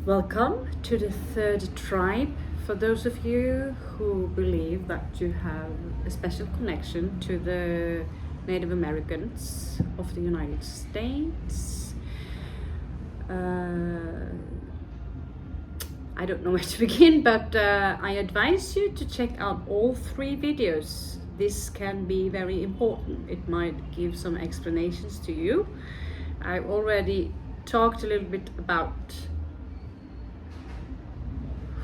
Welcome to the third tribe. For those of you who believe that you have a special connection to the Native Americans of the United States, I don't know where to begin, but I advise you to check out all three videos. This can be very important. It might give some explanations to you. I've already talked a little bit about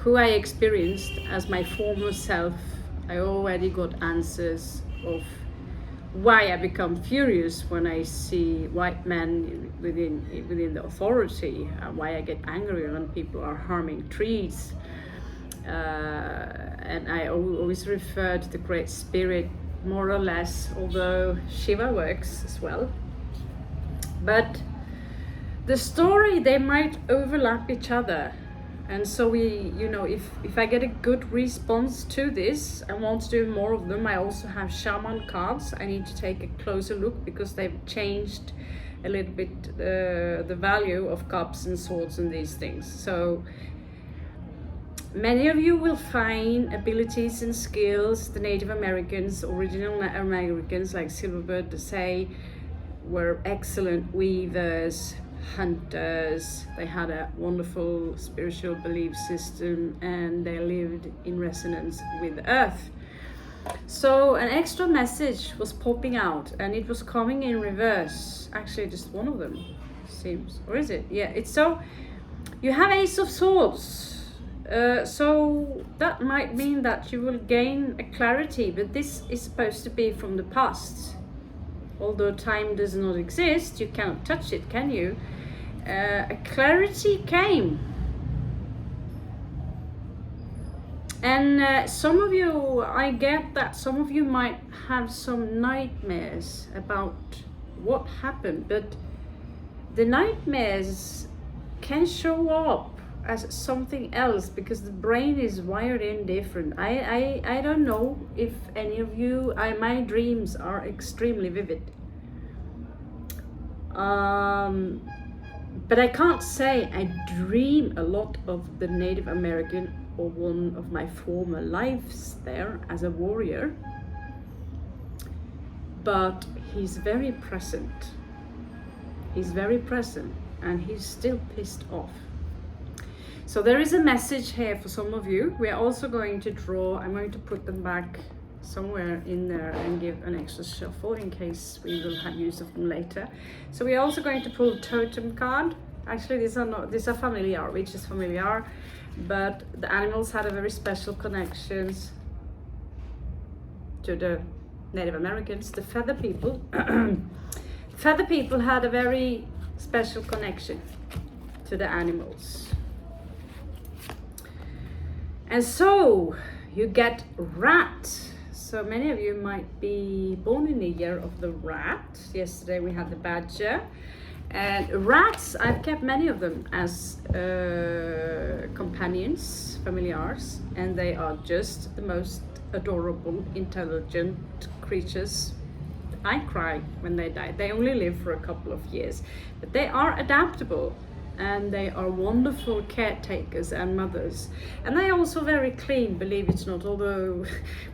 who I experienced as my former self. I already got answers of why I become furious when I see white men within the authority, why I get angry when people are harming trees. And I always refer to the Great Spirit, more or less, although Shiva works as well. But the story, they might overlap each other. And so if I get a good response to this, I want to do more of them. I also have shaman cards. I need to take a closer look because they've changed a little bit the value of cups and swords and these things. So many of you will find abilities and skills the Native Americans, original Americans like Silverbird Desai, were excellent weavers, hunters. They had a wonderful spiritual belief system and they lived in resonance with the earth. So an extra message was popping out and it was coming in reverse. Actually, just one of them seems, or is it? Yeah, it's so you have Ace of Swords. So that might mean that you will gain a clarity, but this is supposed to be from the past. Although time does not exist, you cannot touch it, can you? A clarity came. And some of you, I get that some of you might have some nightmares about what happened, but the nightmares can show up as something else because the brain is wired in different. I don't know if any of you, my dreams are extremely vivid. But I can't say I dream a lot of the Native American or one of my former lives there as a warrior. But he's very present. He's very present and he's still pissed off. So there is a message here for some of you. We are also going to draw, I'm going to put them back somewhere in there and give an extra shuffle in case we will have use of them later. So we're also going to pull totem card. Actually, these are familiar, which is familiar, but the animals had a very special connections to the Native Americans, the feather people. Feather people had a very special connection to the animals. And so you get rat. So many of you might be born in the year of the rat. Yesterday we had the badger. And rats, I've kept many of them as companions, familiars, and they are just the most adorable, intelligent creatures. I cry when they die. They only live for a couple of years, but they are adaptable. And they are wonderful caretakers and mothers. And they are also very clean, believe it or not, although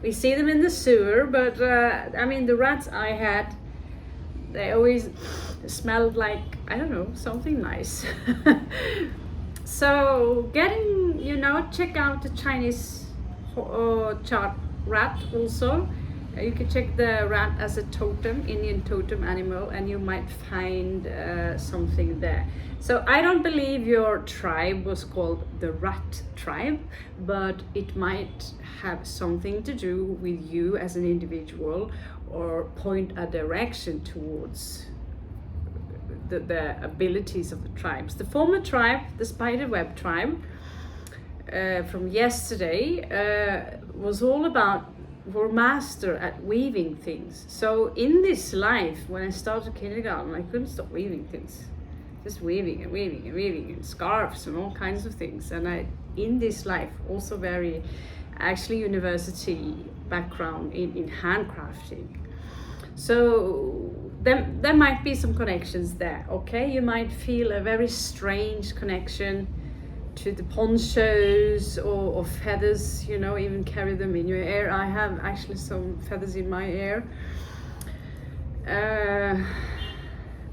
we see them in the sewer. But I mean, the rats I had, they always smelled like, I don't know, something nice. So check out the Chinese chart rat also. You can check the rat as a totem, Indian totem animal, and you might find something there. So I don't believe your tribe was called the rat tribe, but it might have something to do with you as an individual or point a direction towards the abilities of the tribes. The former tribe, the spiderweb tribe, from yesterday was all about were master at weaving things. So in this life, when I started kindergarten, I couldn't stop weaving things. Just weaving and weaving and weaving and scarves and all kinds of things. And I, in this life, also very, actually university background in handcrafting. So there might be some connections there, okay? You might feel a very strange connection to the ponchos or feathers, you know, even carry them in your hair. I have actually some feathers in my hair.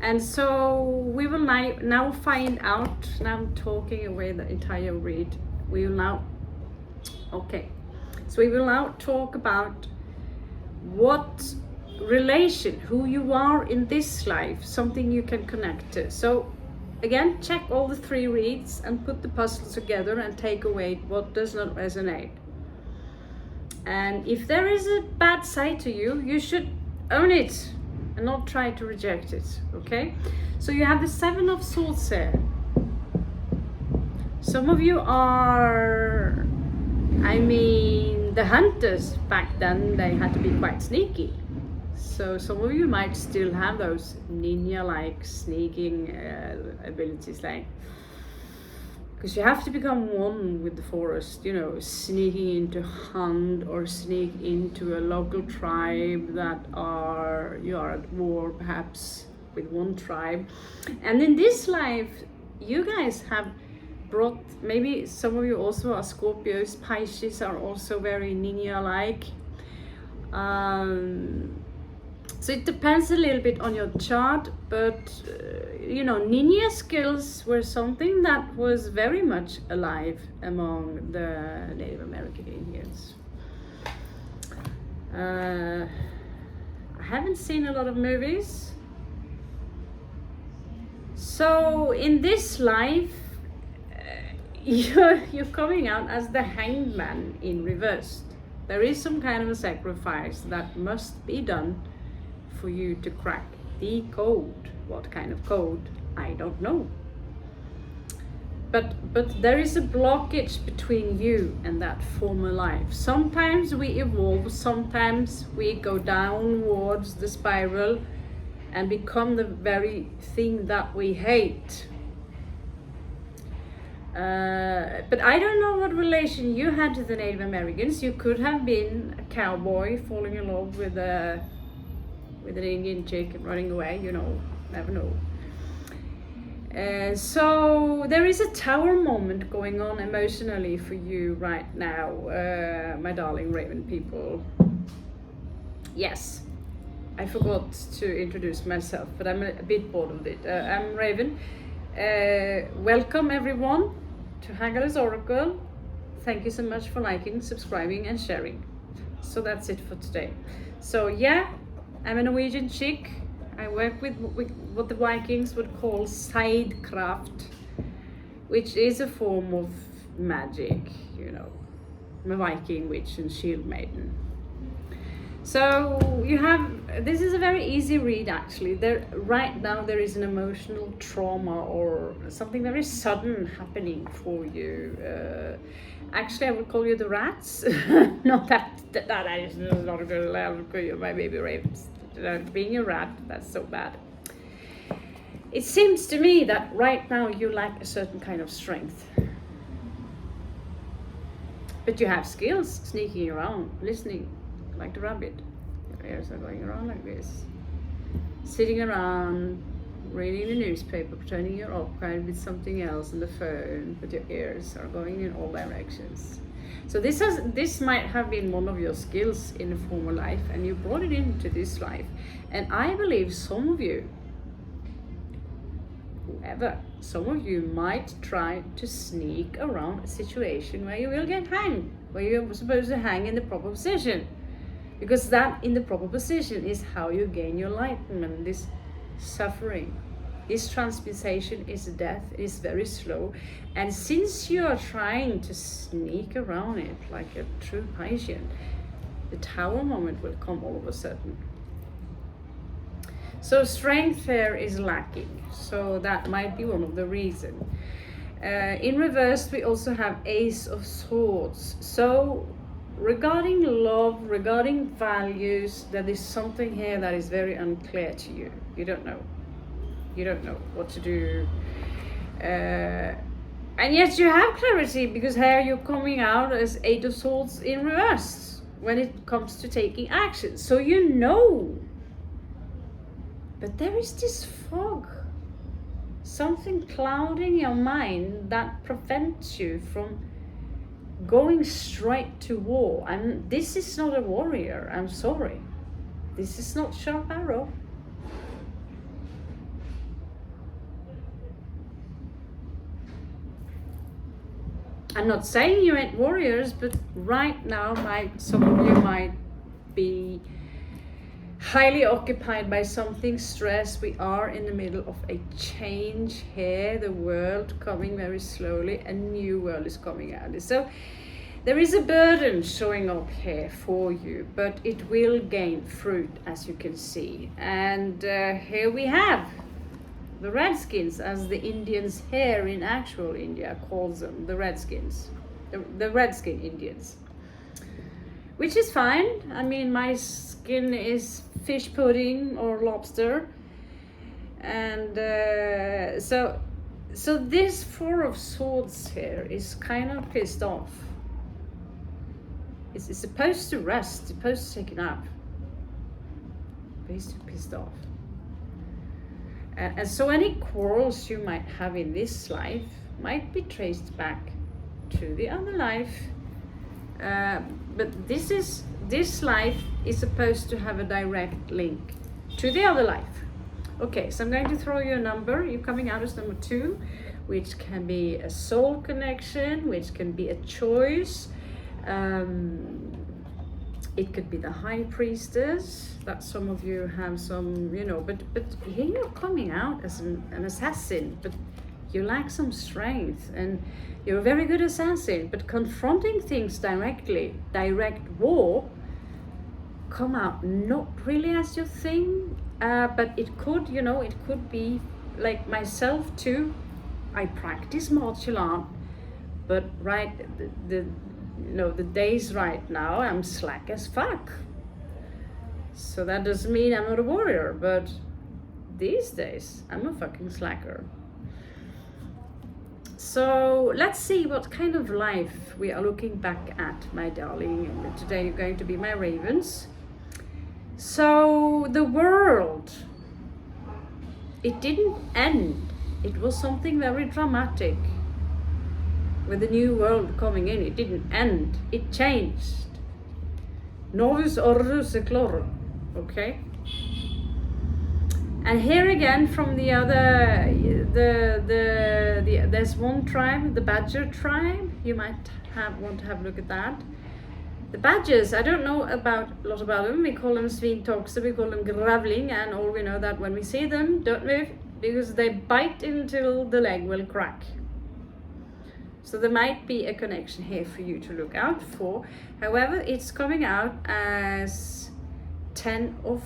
And so we will now find out. Now I'm talking away the entire read. We will now, okay. So we will now talk about what relation, who you are in this life, something you can connect to. So again, check all the 3 reads and put the puzzle together and take away what does not resonate. And if there is a bad side to you, you should own it and not try to reject it, okay? So you have the 7 of Swords here. Some of you are, I mean, the hunters back then, they had to be quite sneaky. So some of you might still have those ninja-like sneaking abilities, like, because you have to become one with the forest, you know, sneaking into hunt or sneak into a local tribe that you are at war perhaps with one tribe. And in this life, you guys have brought, maybe some of you also are Scorpios, Pisces are also very ninja-like. So it depends a little bit on your chart, but you know, ninja skills were something that was very much alive among the Native American Indians. I haven't seen a lot of movies. So in this life, you're coming out as the Hanged Man in reverse. There is some kind of a sacrifice that must be done for you to crack the code. What kind of code? I don't know. But there is a blockage between you and that former life. Sometimes we evolve, sometimes we go downwards the spiral and become the very thing that we hate. But I don't know what relation you had to the Native Americans. You could have been a cowboy falling in love with an Indian chick and running away, you know, never know. So there is a tower moment going on emotionally for you right now, my darling Raven people. Yes, I forgot to introduce myself, but I'm a bit bored of it. I'm Raven. Welcome everyone to Hagalaz Oracle. Thank you so much for liking, subscribing and sharing. So that's it for today. So yeah, I'm a Norwegian chick. I work with what the Vikings would call sidecraft, which is a form of magic, you know. I'm a Viking witch and shield maiden. So you have, this is a very easy read actually. Right now there is an emotional trauma or something very sudden happening for you. Actually I would call you the rats. Not that is not a good, I would call you my baby rapes. Being a rat, that's so bad. It seems to me that right now you lack a certain kind of strength. But you have skills, sneaking around, listening like the rabbit. Your ears are going around like this. Sitting around, reading the newspaper, pretending you're occupied with something else on the phone, but your ears are going in all directions. So this might have been one of your skills in a former life, and you brought it into this life. And I believe some of you, some of you might try to sneak around a situation where you will get hanged, where you're supposed to hang in the proper position. Because that in the proper position is how you gain your enlightenment, this suffering. This transmutation is death, it is very slow. And since you are trying to sneak around it like a true Piscean, the tower moment will come all of a sudden. So strength there is lacking. So that might be one of the reasons. In reverse, we also have Ace of Swords. So regarding love, regarding values, there is something here that is very unclear to you. You don't know. You don't know what to do. And yet you have clarity, because here you're coming out as Eight of Swords in reverse when it comes to taking action. So you know. But there is this fog. something clouding your mind that prevents you from going straight to war. And this is not a warrior, I'm sorry. This is not sharp arrow. I'm not saying you ain't warriors, but right now some of you might be highly occupied by something, stress. We are in the middle of a change here, the world coming very slowly, a new world is coming out. So there is a burden showing up here for you, but it will gain fruit, as you can see. And here we have the Redskins, as the Indians here in actual India calls them, the Redskins, the Redskin Indians, which is fine. I mean, my skin is fish pudding or lobster, and so this Four of Swords here is kind of pissed off. It's supposed to rest, supposed to take a nap, but he's too pissed off. And so any quarrels you might have in this life might be traced back to the other life. But this life is supposed to have a direct link to the other life. Okay, so I'm going to throw you a number. You're coming out as number 2, which can be a soul connection, which can be a choice. It could be the High Priestess, that some of you have some, you know, but here you're coming out as an assassin, but you lack some strength, and you're a very good assassin, but confronting things directly, direct war, come out not really as your thing, but it could, you know, it could be like myself too. I practice martial art, but right, the days right now, I'm slack as fuck. So that doesn't mean I'm not a warrior, but these days, I'm a fucking slacker. So let's see what kind of life we are looking back at, my darling. Today you're going to be my ravens. So the world, it didn't end. It was something very dramatic. With the new world coming in, it didn't end, it changed. Novus ordo seclorum, okay? And here again from the other, there's one tribe, the Badger tribe. You might want to have a look at that. The Badgers, I don't know a lot about them. We call them Svintoxer, we call them Gravling, and all we know that when we see them, don't move, because they bite until the leg will crack. So there might be a connection here for you to look out for. However, it's coming out as 10 of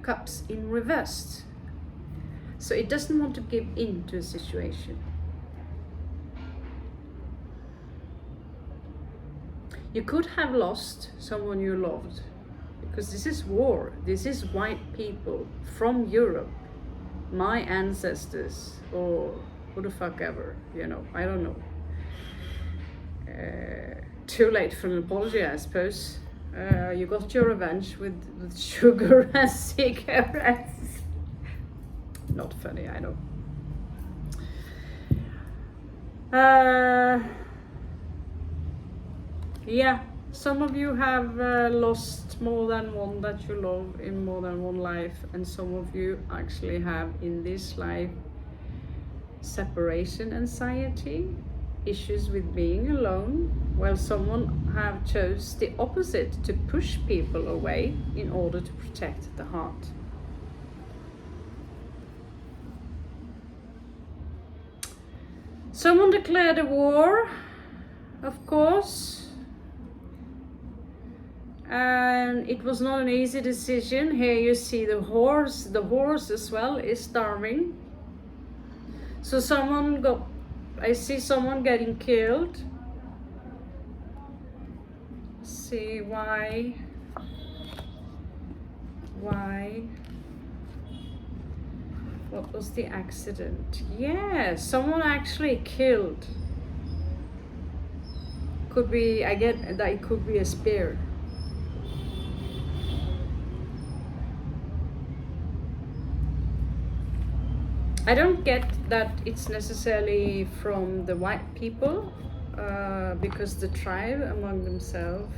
Cups in reverse. So it doesn't want to give in to a situation. You could have lost someone you loved, because this is war. This is white people from Europe, my ancestors, or who the fuck ever, you know, I don't know. Too late for an apology, I suppose. You got your revenge with sugar and cigarettes. Not funny, I know. Yeah, some of you have lost more than one that you love in more than one life, and some of you actually have in this life separation anxiety, issues with being alone, while someone have chose the opposite, to push people away in order to protect the heart. Someone declared a war, of course, and it was not an easy decision. Here you see the horse as well is starving. So I see someone getting killed. See why? What was the accident? Yeah, someone actually killed. Could be, I get that it could be a spear. I don't get that it's necessarily from the white people, because the tribe among themselves.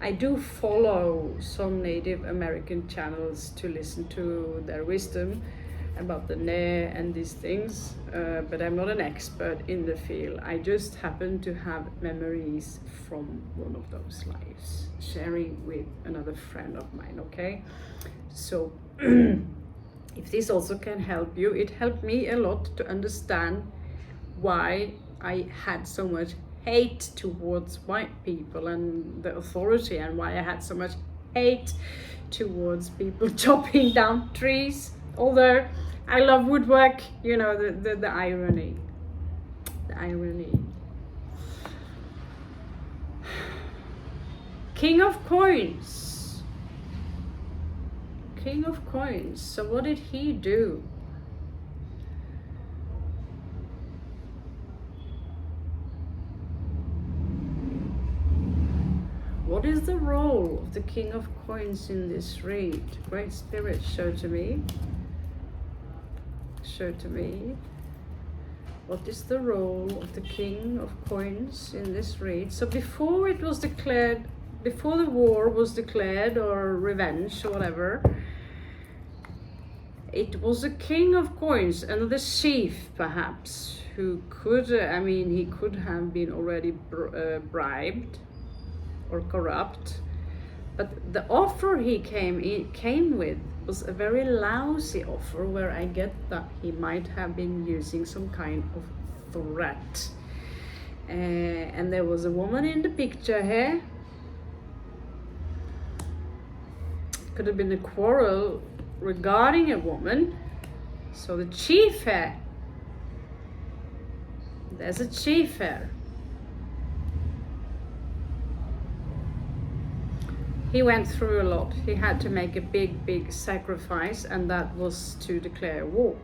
I do follow some Native American channels to listen to their wisdom about the Ne and these things, but I'm not an expert in the field. I just happen to have memories from one of those lives, sharing with another friend of mine, okay? So if this also can help you, it helped me a lot to understand why I had so much hate towards white people and the authority, and why I had so much hate towards people chopping down trees. Although I love woodwork, you know, the irony. The irony. King of Coins. King of Coins. So what did he do? What is the role of the King of Coins in this read? Great Spirit, show to me. Show to me. What is the role of the King of Coins in this read? So before it was declared, before the war was declared, or revenge or whatever, it was a King of Coins, another chief perhaps, who could, I mean, he could have been already bribed or corrupt, but the offer he came with was a very lousy offer, where I get that he might have been using some kind of threat. And there was a woman in the picture here. Could have been a quarrel regarding a woman. So the chief here, there's a chief here. He went through a lot. He had to make a big sacrifice, and that was to declare war.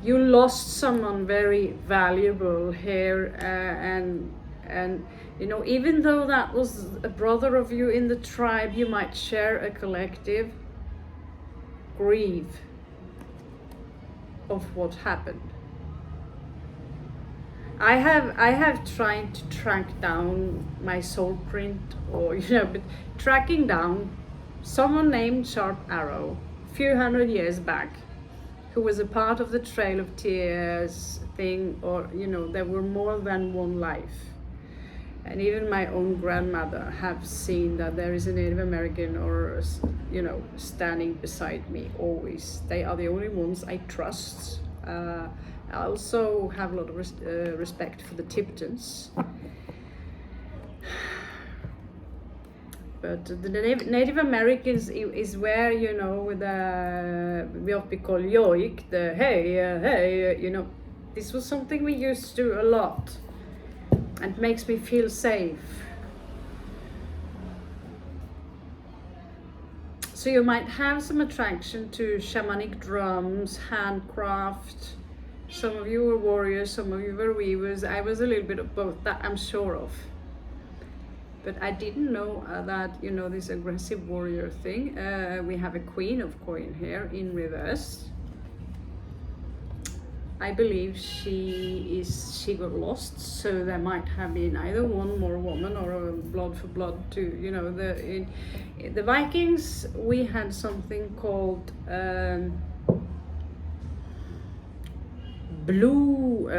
You lost someone very valuable here, and you know, even though that was a brother of you in the tribe, you might share a collective grief of what happened. I have tried to track down my soul print, or but tracking down someone named Sharp Arrow a few hundred years back, who was a part of the Trail of Tears thing, or there were more than one life. And even my own grandmother have seen that there is a Native American, or standing beside me always. They are the only ones I trust. I also have a lot of respect for the Tibetans. But the Native Americans is where, with what we call yoik, the hey, this was something we used to do a lot, and makes me feel safe. So you might have some attraction to shamanic drums, handcraft. Some of you were warriors, some of you were weavers. I was a little bit of both, that I'm sure of. But I didn't know that, this aggressive warrior thing. We have a Queen of Coin here in reverse. I believe she got lost, so there might have been either one more woman, or a blood for blood too. In the Vikings, we had something called blue,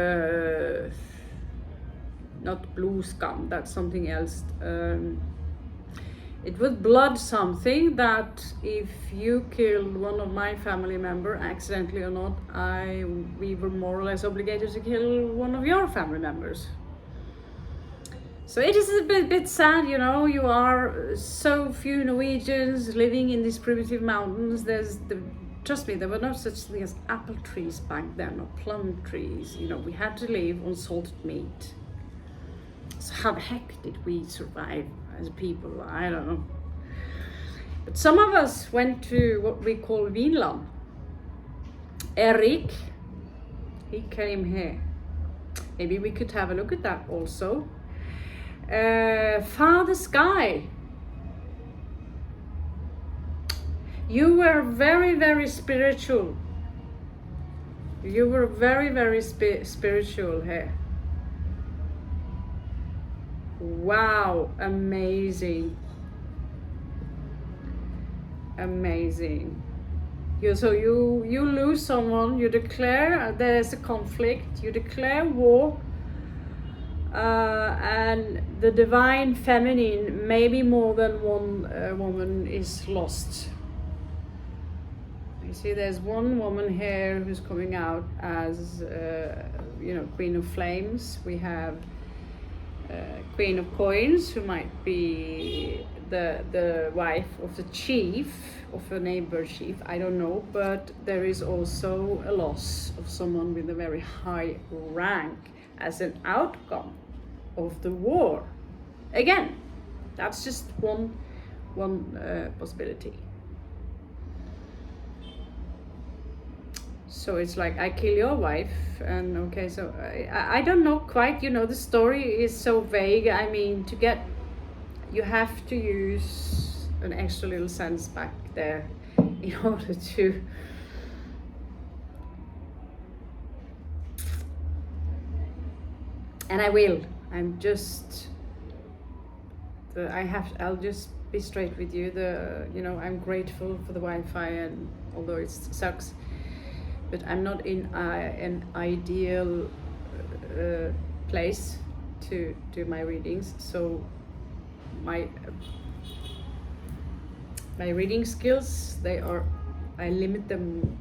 not blue scum, that's something else. It was blood something, that if you killed one of my family member, accidentally or not, we were more or less obligated to kill one of your family members. So it is a bit sad, you are so few Norwegians living in these primitive mountains. Trust me, there were no such thing as apple trees back then, or plum trees. We had to live on salted meat. So how the heck did we survive as people? I don't know. But some of us went to what we call Vinland. Erik, he came here. Maybe we could have a look at that also. Father Sky. You were very, very spiritual. You were very, very spiritual here. Wow, amazing. Amazing. You lose someone, you declare there's a conflict, you declare war, and the divine feminine, maybe more than one woman is lost. You see, there's one woman here who's coming out as, Queen of Flames. We have Queen of Coins, who might be the wife of the chief, of a neighbor chief, I don't know, but there is also a loss of someone with a very high rank as an outcome of the war. Again, that's just one possibility. So it's like, I kill your wife, and okay, so I don't know quite, the story is so vague. I mean, you have to use an extra little sense back there in order to and I will. I'll just be straight with you. I'm grateful for the Wi-Fi, and although it sucks, but I'm not in an ideal place to do my readings. So my reading skills, I limit them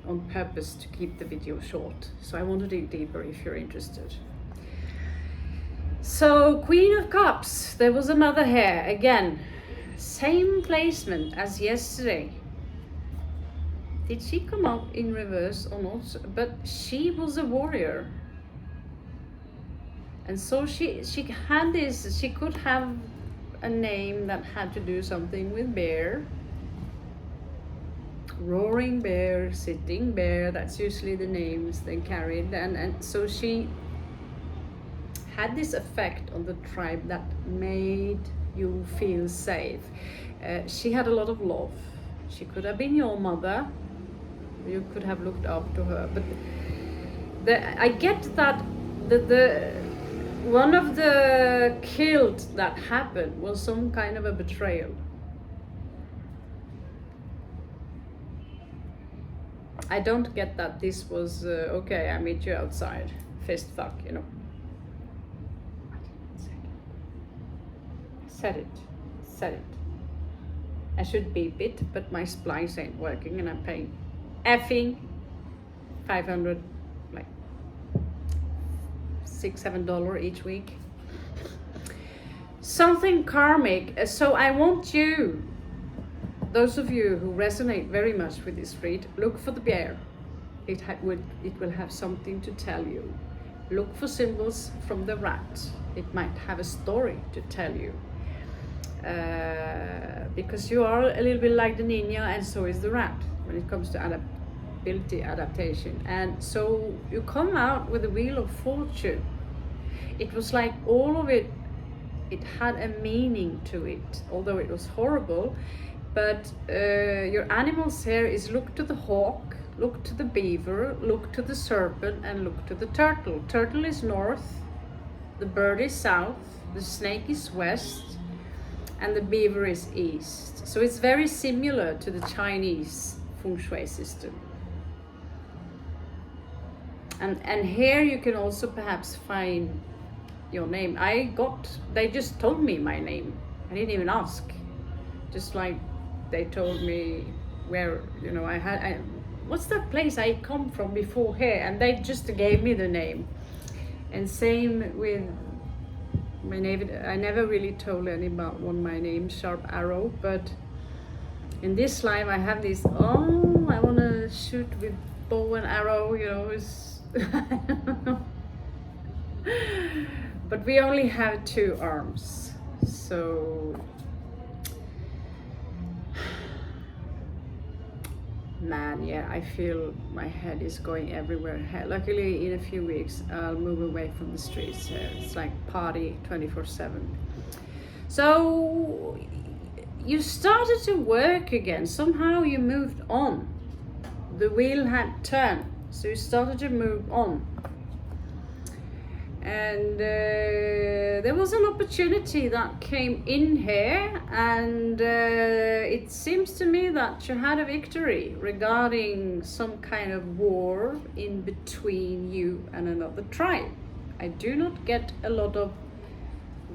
on purpose to keep the video short. So I want to dig deeper if you're interested. So Queen of Cups, there was another here again, same placement as yesterday. Did she come out in reverse or not? But she was a warrior, and so she had this. She could have a name that had to do something with bear. Roaring bear, sitting bear, that's usually the names they carried, and so she had this effect on the tribe that made you feel safe. She had a lot of love. She could have been your mother. You could have looked up to her, but I get that the one of the killed that happened was some kind of a betrayal. I don't get that this was okay, I meet you outside, fist fuck, Said it. I should beep it, but my splice ain't working, and I'm paying effing 500, like $6-7 each week. Something karmic. So I want you, those of you who resonate very much with this read, look for the bear. It will have something to tell you. Look for symbols from the rat. It might have a story to tell you. Because you are a little bit like the ninja, and so is the rat when it comes to adaptation. And so you come out with the Wheel of Fortune. It was like all of it had a meaning to it, although it was horrible. But your animals here is look to the hawk, look to the beaver, look to the serpent, and look to the turtle. Turtle is north, the bird is south, the snake is west, and the beaver is east. So it's very similar to the Chinese feng shui system. And here you can also perhaps find your name. They just told me my name. I didn't even ask. Just like they told me where, what's that place I come from before here? And they just gave me the name. And same with my name. I never really told anyone my name, Sharp Arrow, but in this life I have this, I want to shoot with bow and arrow, I don't know. But we only have 2 arms, so man, yeah, I feel my head is going everywhere. Luckily, in a few weeks, I'll move away from the streets. It's like party 24/7. So you started to work again. Somehow you moved on. The wheel had turned. So you started to move on. And there was an opportunity that came in here, and it seems to me that you had a victory regarding some kind of war in between you and another tribe. I do not get a lot of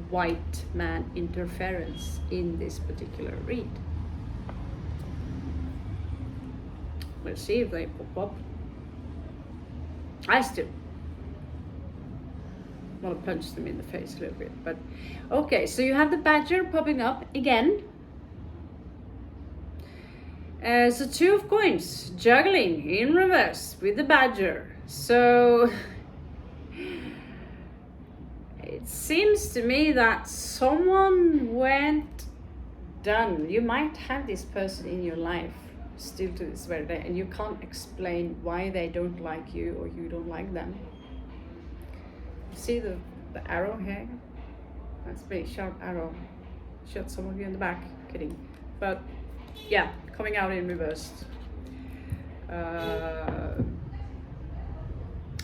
white man interference in this particular read. Let's see if they pop up. I still want to punch them in the face a little bit, but okay. So you have the badger popping up again. So 2 of coins juggling in reverse with the badger. So it seems to me that someone went done. You might have this person in your life still to this very day, and you can't explain why they don't like you or you don't like them. See the arrow here? That's a very sharp arrow. Shot some of you in the back. Kidding. But yeah, coming out in reverse.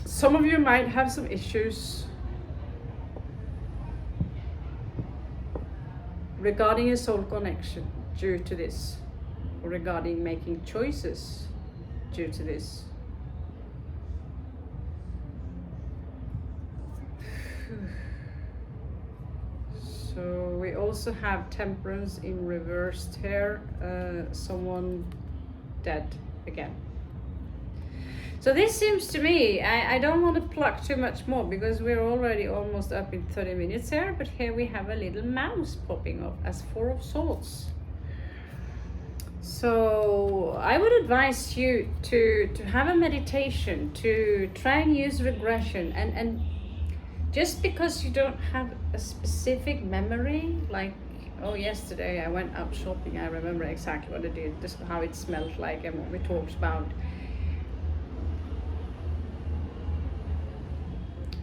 Some of you might have some issues regarding a soul connection due to this, or regarding making choices due to this. So we also have temperance in reversed here, someone dead again. So this seems to me, I don't want to pluck too much more because we're already almost up in 30 minutes here, but here we have a little mouse popping up as 4 of swords. So I would advise you to have a meditation, to try and use regression, and just because you don't have a specific memory, like, oh, yesterday I went out shopping, I remember exactly what I did, just how it smelled like and what we talked about.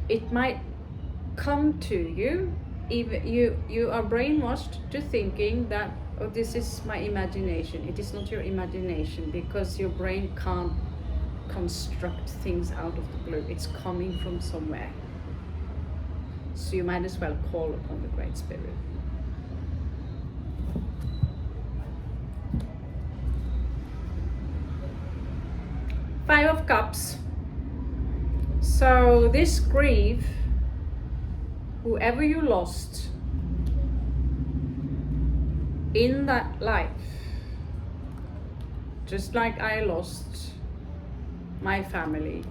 It might come to you, even you are brainwashed to thinking that, oh, this is my imagination. It is not your imagination, because your brain can't construct things out of the blue. It's coming from somewhere. So you might as well call upon the Great Spirit. Five of Cups. So this grief, whoever you lost in that life, just like I lost my family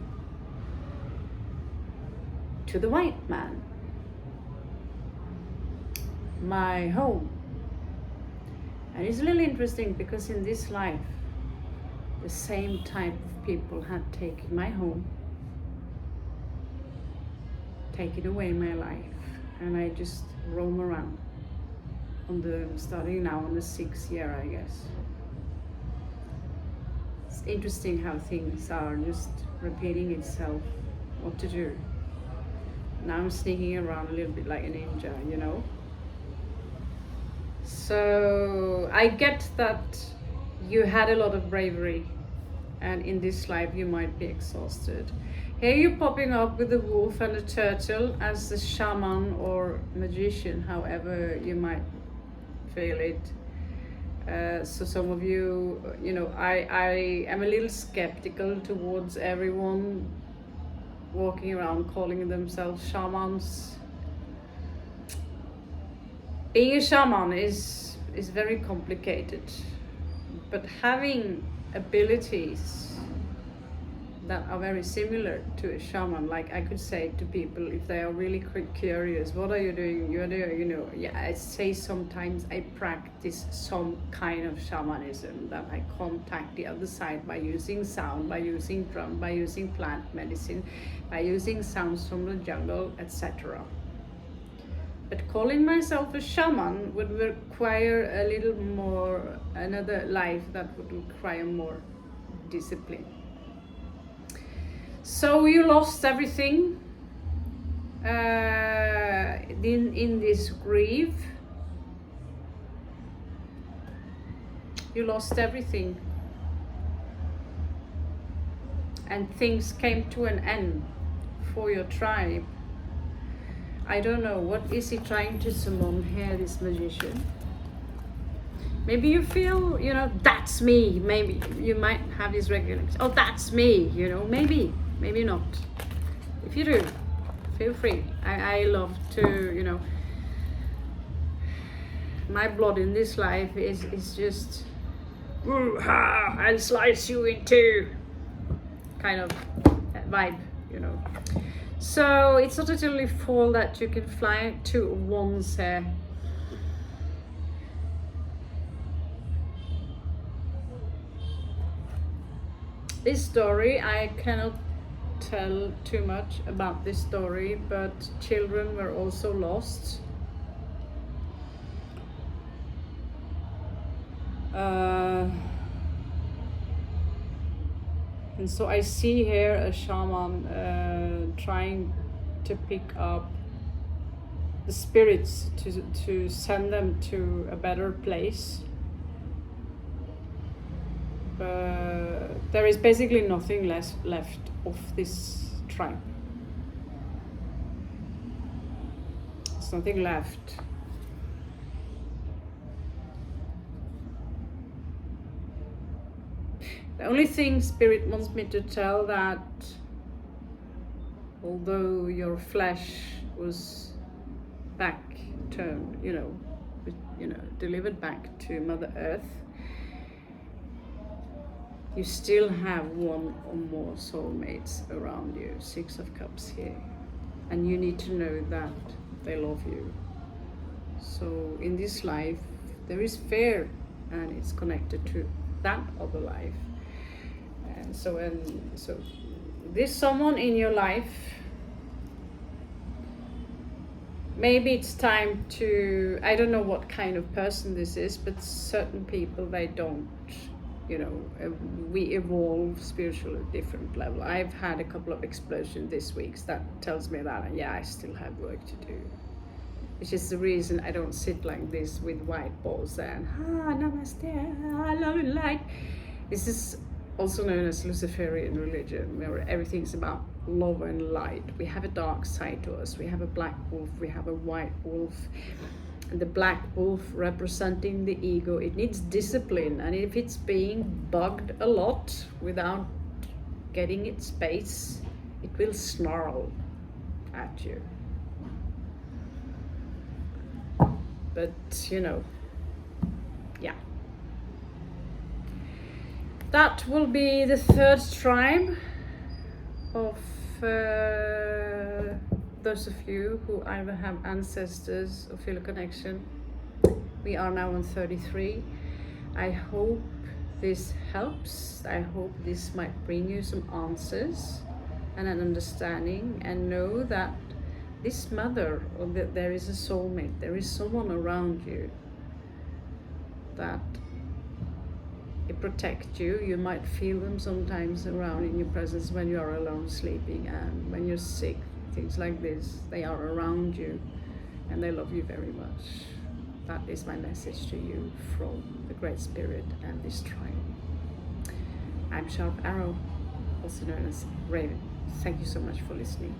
to the white man, my home. And it's a little interesting because in this life, the same type of people had taken my home, taken away my life, and I just roam around starting now on the 6th year, I guess. It's interesting how things are just repeating itself, what to do. Now I'm sneaking around a little bit like a ninja, you know. So I get that you had a lot of bravery, and in this life you might be exhausted. Here you're popping up with the wolf and the turtle as the shaman or magician, however you might feel it. So some of you, you know, I am a little skeptical towards everyone walking around calling themselves shamans. Being a shaman is very complicated, but having abilities that are very similar to a shaman, like I could say to people if they are really curious, what are you doing? You're doing, you know, yeah, I say sometimes I practice some kind of shamanism, that I contact the other side by using sound, by using drum, by using plant medicine, by using sounds from the jungle, etc. But calling myself a shaman would require a little more, another life that would require more discipline. So you lost everything in this grief. You lost everything. and things came to an end for your tribe. I don't know, what is he trying to summon here, this magician? Maybe you feel, you know, that's me. Maybe you might have this regular, oh, that's me, you know, maybe not. If you do, feel free. I love to, you know, my blood in this life is just, I'll slice you in two, kind of vibe, you know. So it's not totally full that you can fly to once here. This story, I cannot tell too much about this story, but children were also lost. And so I see here a shaman trying to pick up the spirits to send them to a better place. But there is basically nothing left of this tribe. There's nothing left. The only thing Spirit wants me to tell, that although your flesh was back turned, you know, delivered back to Mother Earth, you still have one or more soulmates around you, 6 of Cups here. And you need to know that they love you. So in this life, there is fear, and it's connected to that other life. And so this someone in your life, maybe it's time to, I don't know what kind of person this is, but certain people, they don't, you know, we evolve spiritually at a different level. I've had a couple of explosions this week that tells me that, yeah, I still have work to do. Which is the reason I don't sit like this with white balls and namaste, I love and light. This is also known as Luciferian religion, where everything's about love and light. We have a dark side to us. We have a black wolf, we have a white wolf. And the black wolf representing the ego, it needs discipline, and if it's being bugged a lot without getting its space, it will snarl at you. But you know, yeah. That will be the 3rd tribe of those of you who either have ancestors or feel a connection. We are now on 33. I hope this helps. I hope this might bring you some answers and an understanding, and know that this mother, or that there is a soulmate, there is someone around you that it protects you. You might feel them sometimes around in your presence when you are alone sleeping, and when you're sick, things like this, they are around you and they love you very much. That is my message to you from the Great Spirit and this tribe. I'm Sharp Arrow, also known as Raven. Thank you so much for listening.